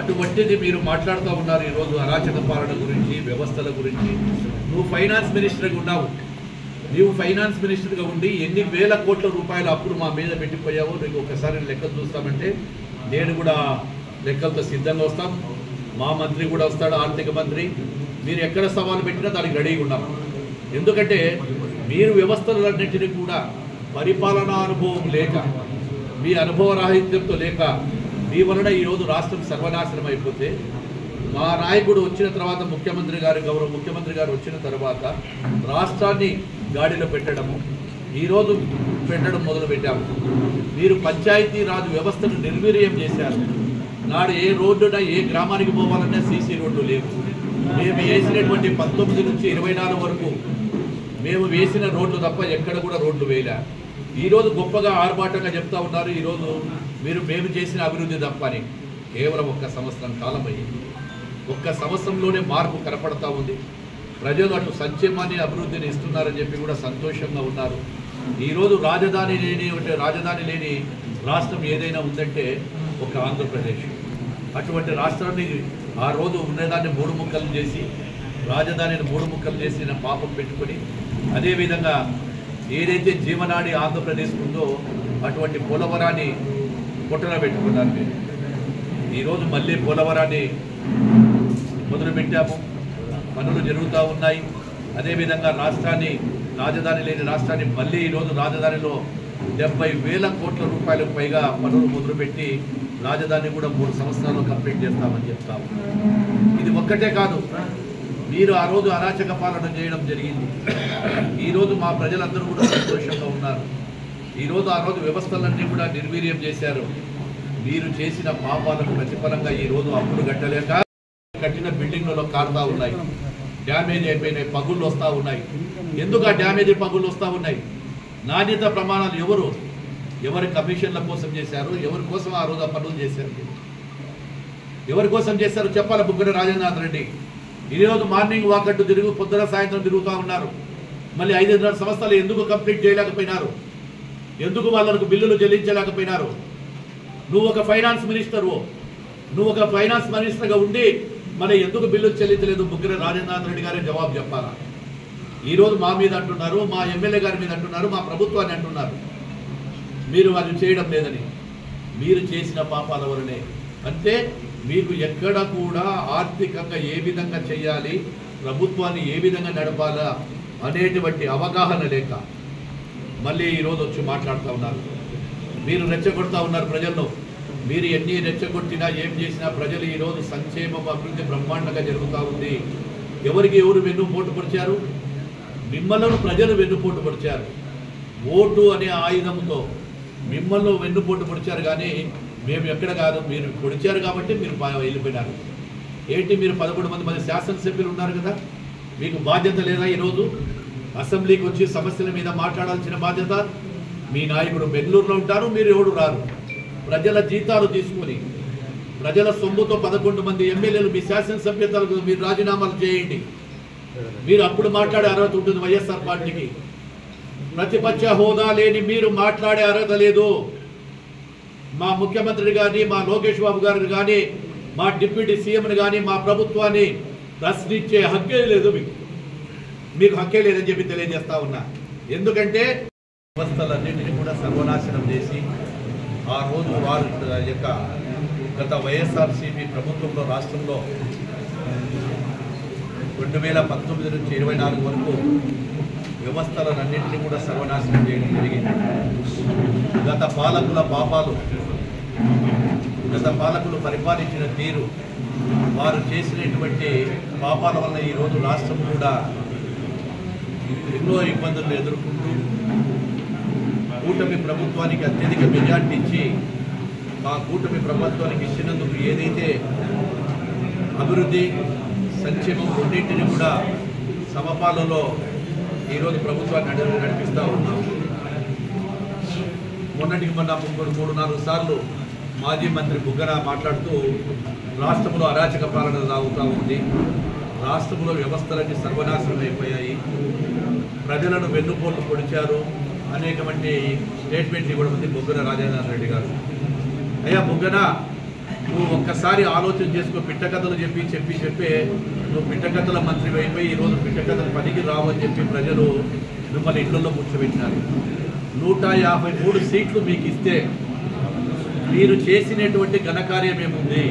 అటువంటిది మీరు మాట్లాడుతూ ఉన్నారు ఈరోజు అరాచక పాలన గురించి, వ్యవస్థల గురించి. నువ్వు ఫైనాన్స్ మినిస్టర్గా ఉన్నావు. నీవు ఫైనాన్స్ మినిస్టర్గా ఉండి ఎన్ని వేల కోట్ల రూపాయల అప్పులు మా మీద పెట్టిపోయావో నీకు ఒకసారి లెక్కలు చూస్తామంటే నేను కూడా లెక్కలతో సిద్ధంగా వస్తాం. మా మంత్రి కూడా వస్తాడు, ఆర్థిక మంత్రి. మీరు ఎక్కడ సవాలు పెట్టినా దానికి రెడీగా ఉన్నాం. ఎందుకంటే మీరు వ్యవస్థలన్నింటినీ కూడా పరిపాలనా అనుభవం లేక, మీ అనుభవ రాహిత్యంతో లేక, మీ వలన ఈరోజు రాష్ట్రం సర్వనాశనం అయిపోతే మా నాయకుడు వచ్చిన తర్వాత గౌరవ ముఖ్యమంత్రి గారు వచ్చిన తర్వాత రాష్ట్రాన్ని గాడిలో పెట్టడము ఈరోజు మొదలుపెట్టాము. మీరు పంచాయతీ రాజ్ వ్యవస్థను నిర్వీర్యం చేశారు. నాడు ఏ రోడ్డున ఏ గ్రామానికి పోవాలన్నా సీసీ రోడ్లు లేవు. మేము వేసినటువంటి 19 నుంచి 24 వరకు మేము వేసిన రోడ్లు తప్ప ఎక్కడ కూడా రోడ్లు వేయలే. ఈరోజు గొప్పగా ఆర్భాటంగా చెప్తా ఉన్నారు. ఈరోజు మేము చేసిన అభివృద్ధి తప్ప అని. కేవలం 1 సంవత్సరం కాలం అయ్యింది. 1 సంవత్సరంలోనే మార్పు కనపడతా ఉంది. ప్రజలు అటు సంక్షేమాన్ని అభివృద్ధిని ఇస్తున్నారని చెప్పి కూడా సంతోషంగా ఉన్నారు. ఈరోజు రాజధాని లేని రాష్ట్రం ఏదైనా ఉందంటే ఒక ఆంధ్రప్రదేశ్. అటువంటి రాష్ట్రాన్ని ఆ రోజు ఉన్నదాన్ని 3 ముక్కలు చేసి, రాజధానిని 3 ముక్కలు చేసిన పాపం పెట్టుకొని, అదేవిధంగా ఏదైతే జీవనాడి ఆంధ్రప్రదేశ్ ఉందో అటువంటి పోలవరాన్ని పొట్టన పెట్టుకున్నారు. మీరు ఈరోజు మళ్ళీ పోలవరాన్ని మొదలుపెట్టాము. పనులు జరుగుతూ ఉన్నాయి. అదేవిధంగా రాజధాని లేని రాష్ట్రాన్ని మళ్ళీ ఈరోజు రాజధానిలో 70,000 కోట్ల రూపాయలకు పైగా పనులు మొదలుపెట్టి రాజధాని కూడా 3 సంవత్సరాల్లో కంప్లీట్ చేస్తామని చెప్తాము. ఇది ఒక్కటే కాదు, మీరు ఆ రోజు అరాచక పాలన చేయడం జరిగింది. ఈరోజు మా ప్రజలందరూ కూడా సంతోషంగా ఉన్నారు. ఈరోజు ఆ రోజు వ్యవస్థలన్నీ కూడా నిర్వీర్యం చేశారు. మీరు చేసిన పాపాలకు ప్రతిఫలంగా ఈరోజు అప్పులు కట్టలేక కట్టిన బిల్డింగ్లలో కారుతా ఉన్నాయి, డ్యామేజ్ అయిపోయినాయి, పగుళ్ళు వస్తూ ఉన్నాయి. ఎందుకు ఆ డ్యామేజ్ పగుళ్ళు వస్తూ ఉన్నాయి? నాణ్యత ప్రమాణాలు ఎవరి కమిషన్ల కోసం చేశారు? ఎవరి కోసం ఆ రోజు ఆ పనులు చేశారు? ఎవరి కోసం చేశారు చెప్పాలి. బుగ్గన రాజేంద్రనాథ్ రెడ్డి ఈరోజు మార్నింగ్ వాకట్టు పొద్దున సాయంత్రం తిరుగుతూ ఉన్నారు. మళ్ళీ 5.5 సంవత్సరాలు ఎందుకు కంప్లీట్ చేయలేకపోయినారు? ఎందుకు వాళ్ళకు బిల్లులు చెల్లించలేకపోయినారు? నువ్వు ఒక ఫైనాన్స్ మినిస్టర్గా ఉండి మరి ఎందుకు బిల్లులు చెల్లించలేదు? బుగ్గన రాజేంద్రనాథ్ రెడ్డి గారే జవాబు చెప్పాలా? ఈరోజు మా మీద అంటున్నారు, మా ఎమ్మెల్యే గారి మీద అంటున్నారు, మా ప్రభుత్వాన్ని అంటున్నారు మీరు అది చేయడం లేదని. మీరు చేసిన పాపాల వలనే. అంటే మీకు ఎక్కడ కూడా ఆర్థికంగా ఏ విధంగా చేయాలి, ప్రభుత్వాన్ని ఏ విధంగా నడపాలా అనేటువంటి అవగాహన లేక మళ్ళీ ఈరోజు వచ్చి మాట్లాడుతూ ఉన్నారు. మీరు రెచ్చగొడుతూ ఉన్నారు ప్రజల్లో. మీరు ఎన్ని రెచ్చగొట్టినా ఏం చేసినా ప్రజలు ఈరోజు సంక్షేమం అభివృద్ధి బ్రహ్మాండంగా జరుగుతూ ఉంది. ఎవరు వెన్నుపోటు పొడిచారు? మిమ్మల్ని ప్రజలు వెన్నుపోటు పొడిచారు. ఓటు అనే ఆయుధంతో మిమ్మల్ని వెన్నుపోటు పొడిచారు. కానీ మేము ఎక్కడ కాదు, మీరు పొడిచారు కాబట్టి మీరు వెళ్ళిపోయినారు. ఏంటి, మీరు 11 మంది శాసనసభ్యులు ఉన్నారు కదా, మీకు బాధ్యత లేదా? ఈరోజు అసెంబ్లీకి వచ్చి సమస్యల మీద మాట్లాడాల్సిన బాధ్యత. మీ నాయకుడు బెంగళూరులో ఉంటారు, మీరు ఎవరు రారు. ప్రజల జీతాలు తీసుకొని ప్రజల సొమ్ముతో 11 మంది ఎమ్మెల్యేలు మీ శాసనసభ్యతలకు మీరు రాజీనామాలు చేయండి. మీరు అప్పుడు మాట్లాడే అర్హత ఉంటుంది వైఎస్ఆర్ పార్టీకి. ప్రతిపక్ష హోదా లేని మీరు మాట్లాడే అర్హత లేదు. మా ముఖ్యమంత్రి గారిని, మా లోకేష్ బాబు గారిని కానీ, మా డిప్యూటీ సీఎంని కానీ, మా ప్రభుత్వాన్ని ప్రశ్నించే హక్కే లేదు. మీకు హక్కే లేదని చెప్పి తెలియజేస్తా ఉన్నా. ఎందుకంటే వ్యవస్థలన్నింటినీ కూడా సర్వనాశనం చేసి ఆ రోజు వారి యొక్క గత వైఎస్ఆర్సీపీ ప్రభుత్వంలో రాష్ట్రంలో 2019 నుంచి 24 వరకు వ్యవస్థలన్నింటినీ కూడా సర్వనాశనం చేయడం జరిగింది. గత పాలకుల పాపాలు, గత పాలకులు పరిపాలించిన తీరు, వారు చేసినటువంటి పాపాల వల్ల ఈరోజు రాష్ట్రం కూడా ఎన్నో ఇబ్బందులు ఎదుర్కొంటూ కూటమి ప్రభుత్వానికి అత్యధిక మెజార్టీ ఇచ్చి మా కూటమి ప్రభుత్వానికి ఇచ్చినందుకు ఏదైతే అభివృద్ధి సంక్షేమం రెండింటిని కూడా సమపాలలో ఈరోజు ప్రభుత్వాన్ని నడిపిస్తూ ఉన్నాం. మొన్నటికి మొన్న 3-4 సార్లు మాజీ మంత్రి బుగ్గన మాట్లాడుతూ రాష్ట్రంలో అరాచక పాలన సాగుతూ ఉంది, రాష్ట్రంలో వ్యవస్థలన్నీ సర్వనాశనం అయిపోయాయి, ప్రజలను వెన్నుపోట్లు పొడిచారు అనేకమంది స్టేట్మెంట్ ఇవ్వడం ఉంది బుగ్గన రాజేంద్రనాథ్ రెడ్డి గారు. అయ్యా బుగ్గన, నువ్వు ఒక్కసారి ఆలోచన చేసుకో. పిట్టకథలు చెప్పి నువ్వు పిట్టకథల మంత్రి అయిపోయి ఈరోజు పిట్టకథలు పనికి రావని చెప్పి ప్రజలు మిమ్మల్ని ఇళ్లలో కూర్చోబెట్టినారు. 153 సీట్లు మీకు ఇస్తే మీరు చేసినటువంటి ఘనకార్యం ఏముంది?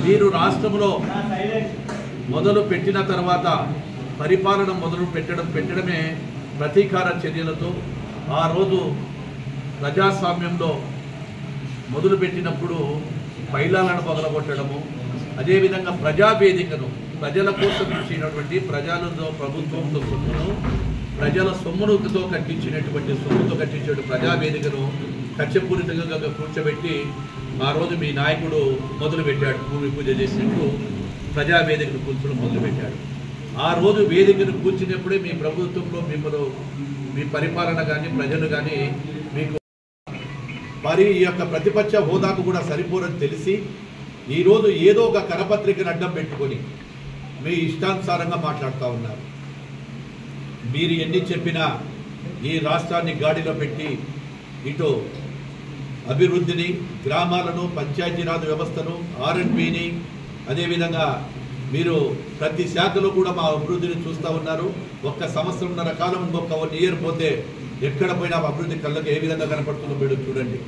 మీరు రాష్ట్రంలో మొదలు పెట్టిన తర్వాత పరిపాలన మొదలు పెట్టడమే ప్రతీకార చర్యలతో ఆ రోజు ప్రజాస్వామ్యంలో మొదలుపెట్టినప్పుడు పైలాలను పగలగొట్టడము, అదేవిధంగా ప్రజావేదికను ప్రజల కోసం ఇచ్చినటువంటి ప్రజలతో ప్రభుత్వంతో సొమ్మును ప్రజల సొమ్ముతో కట్టించినటువంటి ప్రజావేదికను కక్షపూరితంగా కూర్చోబెట్టి ఆ రోజు మీ నాయకుడు మొదలుపెట్టాడు. భూమి పూజ చేసినట్టు ప్రజావేదికను కూర్చోడం మొదలుపెట్టాడు. ఆ రోజు వేదికను కూర్చున్నప్పుడే మీ ప్రభుత్వంలో మీ పరిపాలన కానీ ప్రజలు కానీ మీకు ఈ యొక్క ప్రతిపక్ష హోదాకు కూడా సరిపోరని తెలిసి ఈరోజు ఏదో ఒక కరపత్రికను అడ్డం పెట్టుకొని మీ ఇష్టానుసారంగా మాట్లాడుతూ ఉన్నారు. మీరు ఎన్ని చెప్పినా ఈ రాష్ట్రాన్ని గాడిలో పెట్టి ఇటు అభివృద్ధిని, గ్రామాలను, పంచాయతీరాజ్ వ్యవస్థను, R&Bని, అదేవిధంగా మీరు ప్రతి శాఖలో కూడా మా అభివృద్ధిని చూస్తూ ఉన్నారు. ఒక్క సంవత్సరంన్నర కాలం ఇంకొక 1 ఇయర్ పోతే ఎక్కడ పోయినా అభివృద్ధి కళ్ళకు ఏ విధంగా కనపడుతుందో మీరు చూడండి.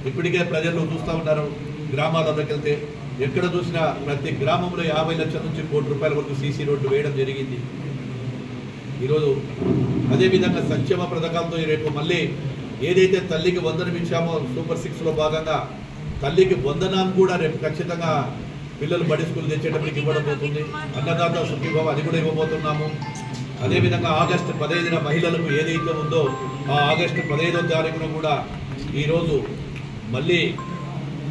ఇప్పటికే ప్రజలు చూస్తూ ఉన్నారు. గ్రామాలలోకి వెళ్తే ఎక్కడ చూసినా ప్రతి గ్రామంలో 50 లక్షల నుంచి ₹1 కోటి వరకు సీసీ రోడ్డు వేయడం జరిగింది. ఈరోజు అదేవిధంగా సంక్షేమ పథకాలతో రేపు మళ్ళీ ఏదైతే తల్లికి వందనం ఇచ్చామో సూపర్ 6లో భాగంగా తల్లికి వందనం కూడా రేపు ఖచ్చితంగా పిల్లలు బడి స్కూల్ తెచ్చేటప్పటికి ఇవ్వడం అవుతుంది. అన్నదాత సుఖీభావ అది కూడా ఇవ్వబోతున్నాము. అదేవిధంగా ఆగస్టు 15న మహిళలకు ఏదైతే ఉందో ఆ ఆగస్టు 15వ తారీఖున కూడా ఈరోజు మళ్ళీ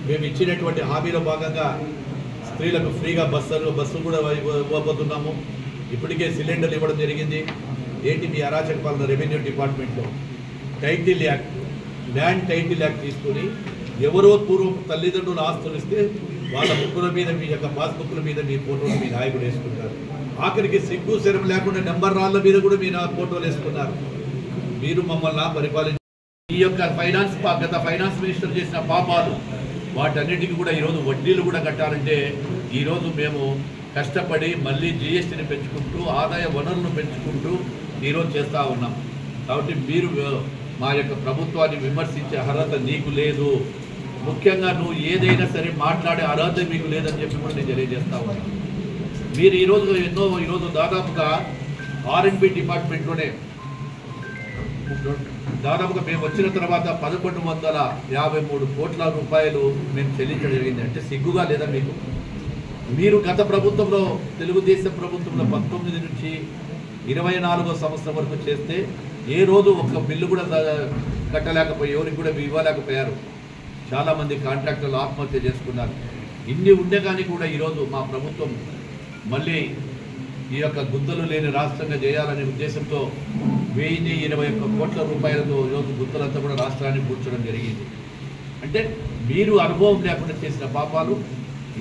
మేము ఇచ్చినటువంటి హామీలో భాగంగా స్త్రీలకు ఫ్రీగా బస్సు కూడా ఇవ్వబోతున్నాము. ఇప్పటికే సిలిండర్లు ఇవ్వడం జరిగింది. ఏంటి మీ అరాచక పాలన? రెవెన్యూ డిపార్ట్మెంట్లో title act, land title act తీసుకొని ఎవరో పూర్వం తల్లిదండ్రులు ఆస్తులు ఇస్తే వాళ్ళ బుక్కుల మీద మీ యొక్క పాస్బుక్ల మీద మీ ఫోటోలు మీ నాయకుడు వేసుకుంటారు. ఆఖరికి సిగ్గు శరం లేకుండా నెంబర్ రాళ్ళ మీద కూడా మీ ఫోటోలు వేసుకున్నారు. మీరు మమ్మల్ని పరిపాలించారు. ఈ యొక్క గత ఫైనాన్స్ మినిస్టర్ చేసిన పాపాలు వాటన్నిటికీ కూడా ఈరోజు వడ్డీలు కూడా కట్టాలంటే ఈరోజు మేము కష్టపడి మళ్ళీ GSTని పెంచుకుంటూ ఆదాయ వనరులను పెంచుకుంటూ ఈరోజు చేస్తూ ఉన్నాం. కాబట్టి మీరు మా యొక్క ప్రభుత్వాన్ని విమర్శించే అర్హత నీకు లేదు. ముఖ్యంగా నువ్వు ఏదైనా సరే మాట్లాడే అర్హత మీకు లేదని చెప్పి కూడా నేను తెలియజేస్తా ఉన్నాను. మీరు ఈరోజు దాదాపుగా R&B డిపార్ట్మెంట్లోనే దాదాపుగా మేము వచ్చిన తర్వాత 1153 కోట్ల రూపాయలు మేము చెల్లించడం జరిగింది. అంటే సిగ్గుగా లేదా మీకు? మీరు గత ప్రభుత్వంలో తెలుగుదేశం ప్రభుత్వంలో 19 నుంచి 24వ సంవత్సరం వరకు చేస్తే ఏ రోజు ఒక్క బిల్లు కూడా కట్టలేకపోయి ఎవరికి కూడా ఇవ్వలేకపోయారు. చాలామంది కాంట్రాక్టర్లు ఆత్మహత్య చేసుకున్నారు. ఇన్ని ఉండే కానీ కూడా ఈరోజు మా ప్రభుత్వం మళ్ళీ ఈ యొక్క గుత్తలు లేని రాష్ట్రంగా చేయాలనే ఉద్దేశంతో 1021 కోట్ల రూపాయలతో ఈరోజు గుత్తలంతా కూడా రాష్ట్రాన్ని కూర్చోవడం జరిగింది. అంటే మీరు అనుభవం లేకుండా చేసిన పాపాలు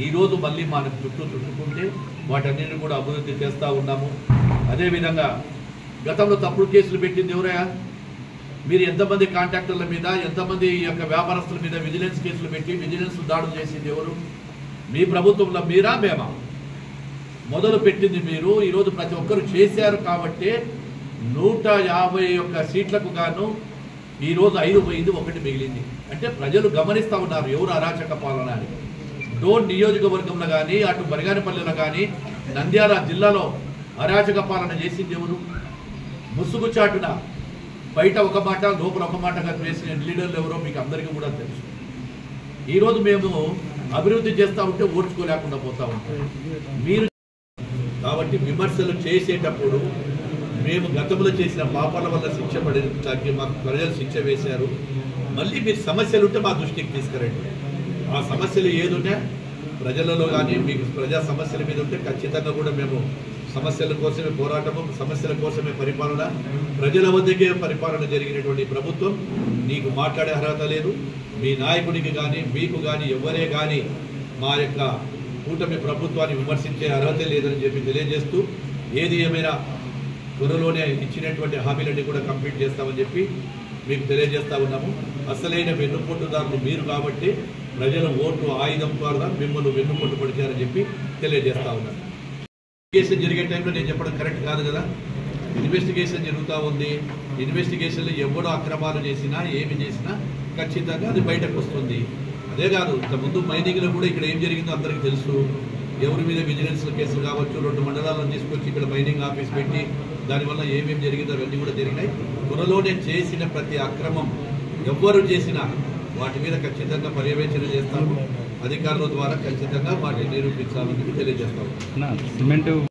ఈరోజు మళ్ళీ మనకు చుట్టుకుంటే వాటన్నిటిని కూడా అభివృద్ధి చేస్తూ ఉన్నాము. అదేవిధంగా గతంలో తప్పుడు కేసులు పెట్టింది ఎవరయ్యా? మీరు ఎంతమంది కాంట్రాక్టర్ల మీద, ఎంతమంది ఈ యొక్క వ్యాపారస్తుల మీద విజిలెన్స్ కేసులు పెట్టి విజిలెన్స్ దాడులు చేసింది ఎవరు? మీ ప్రభుత్వంలో మీరా మేమా? మొదలు పెట్టింది మీరు. ఈరోజు ప్రతి ఒక్కరు చేశారు కాబట్టి 151 సీట్లకు గాను ఈరోజు 5 పోయింది, 1 మిగిలింది. అంటే ప్రజలు గమనిస్తూ ఉన్నారు ఎవరు అరాచక పాలన అని. డోన్ నియోజకవర్గంలో కానీ అటు బరిగానిపల్లిలో కానీ నంద్యాల జిల్లాలో అరాచక పాలన చేసింది ఎవరు? ముసుగు చాటున బయట ఒక మాట లోపల ఒక మాటగా వేసిన లీడర్లు ఎవరో మీకు అందరికీ కూడా తెలుసు. ఈరోజు మేము అభివృద్ధి చేస్తూ ఉంటే ఓర్చుకోలేకుండా పోతూ ఉంటాం మీరు. కాబట్టి విమర్శలు చేసేటప్పుడు మేము గతంలో చేసిన పాపాల వల్ల శిక్ష పడేదానికి మాకు ప్రజలు శిక్ష వేశారు. మళ్ళీ మీరు సమస్యలు ఉంటే మా దృష్టికి తీసుకురండి. ఆ సమస్యలు ఏదున్నా ప్రజలలో కానీ మీకు ప్రజా సమస్యల మీద ఉంటే ఖచ్చితంగా కూడా మేము సమస్యల కోసమే పోరాటము, సమస్యల కోసమే పరిపాలన, ప్రజల వద్దకే పరిపాలన జరిగినటువంటి ప్రభుత్వం. నీకు మాట్లాడే అర్హత లేదు. మీ నాయకుడికి కానీ మీకు కానీ ఎవరే కానీ మా యొక్క కూటమి ప్రభుత్వాన్ని విమర్శించే అర్హత లేదని చెప్పి తెలియజేస్తూ, ఏది ఏమైనా త్వరలోనే ఇచ్చినటువంటి హామీలన్నీ కూడా కంప్లీట్ చేస్తామని చెప్పి మీకు తెలియజేస్తూ ఉన్నాము. అసలైన వెన్నుపోటుదారులు మీరు కాబట్టి ప్రజల ఓటు ఆయుధం ద్వారా మిమ్మల్ని వెన్నుపోటు పడిచారని చెప్పి తెలియజేస్తా ఉన్నారు. ఇన్వెస్టిగేషన్ జరిగే టైంలో నేను చెప్పడం కరెక్ట్ కాదు కదా. ఇన్వెస్టిగేషన్ జరుగుతూ ఉంది. ఇన్వెస్టిగేషన్లో ఎవడో అక్రమాలు చేసినా ఏమి చేసినా ఖచ్చితంగా అది బయటకు వస్తుంది. అదే కాదు, ఇంతకుముందు మైనింగ్లో కూడా ఇక్కడ ఏం జరిగిందో అందరికీ తెలుసు. ఎవరి మీద విజిలెన్స్ కేసులు కావచ్చు, 2 మండలాలను తీసుకొచ్చి ఇక్కడ మైనింగ్ ఆఫీస్ పెట్టి దానివల్ల ఏమేమి జరిగిందో అవన్నీ కూడా జరిగినాయి. త్వరలోనే చేసిన ప్రతి అక్రమం ఎవ్వరు చేసినా వాటి మీద ఖచ్చితంగా పర్యవేక్షణ చేస్తాము. అధికారుల ద్వారా ఖచ్చితంగా వాటిని నిరూపించాలని తెలియజేస్తాము.